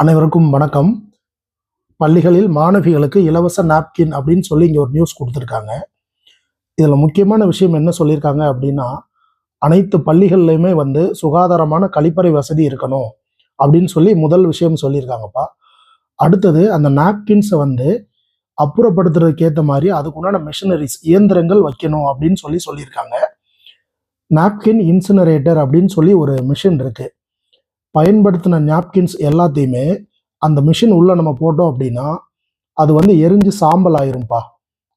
அனைவருக்கும் வணக்கம். பள்ளிகளில் மாணவிகளுக்கு இலவச நாப்கின் அப்படின்னு சொல்லி இங்கே ஒரு நியூஸ் கொடுத்துருக்காங்க. இதில் முக்கியமான விஷயம் என்ன சொல்லியிருக்காங்க அப்படின்னா, அனைத்து பள்ளிகள்லையுமே சுகாதாரமான கழிப்பறை வசதி இருக்கணும் அப்படின்னு சொல்லி முதல் விஷயம் சொல்லியிருக்காங்கப்பா. அடுத்தது அந்த நாப்கின்ஸை அப்புறப்படுத்துறதுக்கு ஏற்ற மாதிரி அதுக்குண்டான மிஷினரிஸ் இயந்திரங்கள் வைக்கணும் அப்படின்னு சொல்லியிருக்காங்க. நாப்கின் இன்சினரேட்டர் அப்படின்னு சொல்லி ஒரு மிஷின் இருக்கு. பயன்படுத்தின நாப்கின்ஸ் எல்லாத்தையுமே அந்த மிஷின் உள்ள நம்ம போட்டோம் அப்படின்னா அது எரிஞ்சு சாம்பல் ஆயிரும்பா.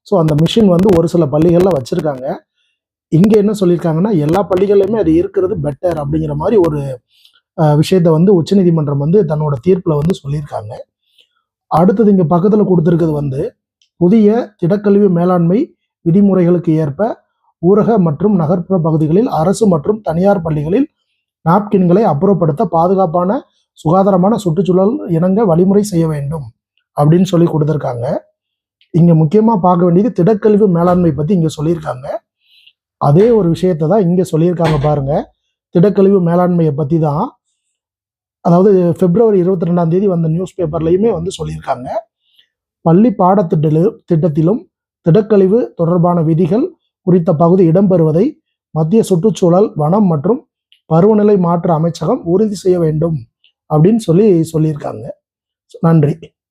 ஸோ அந்த மிஷின் ஒரு சில பள்ளிகளில் வச்சிருக்காங்க. இங்கே என்ன சொல்லியிருக்காங்கன்னா எல்லா பள்ளிகள்லையுமே அது இருக்கிறது பெட்டர் அப்படிங்கிற மாதிரி ஒரு விஷயத்த உச்சநீதிமன்றம் தன்னோட தீர்ப்பில் சொல்லியிருக்காங்க. அடுத்தது இங்கே பக்கத்தில் கொடுத்துருக்கிறது புதிய திடக்கழிவு மேலாண்மை விதிமுறைகளுக்கு ஏற்ப ஊரக மற்றும் நகர்ப்புற பகுதிகளில் அரசு மற்றும் தனியார் பள்ளிகளில் நாப்கின்களை அப்புறப்படுத்த பாதுகாப்பான சுகாதாரமான சுற்றுச்சூழல் இணங்க வழிமுறை செய்ய வேண்டும் அப்படின்னு சொல்லி கொடுத்துருக்காங்க. இங்க முக்கியமா பார்க்க வேண்டியது திடக்கழிவு மேலாண்மை பத்தி இங்க சொல்லியிருக்காங்க. அதே ஒரு விஷயத்தை தான் இங்க சொல்லியிருக்காங்க பாருங்க. திடக்கழிவு மேலாண்மையை பத்தி தான், அதாவது பிப்ரவரி 22 வந்த நியூஸ் பேப்பர்லையுமே சொல்லியிருக்காங்க. பள்ளி திட்டத்திலும் திடக்கழிவு தொடர்பான விதிகள் குறித்த பகுதி இடம்பெறுவதை மத்திய சுற்றுச்சூழல் வனம் மற்றும் பருவநிலை மாற்ற அமைச்சகம் உறுதி செய்ய வேண்டும் அப்படின்னு சொல்லியிருக்காங்க. நன்றி.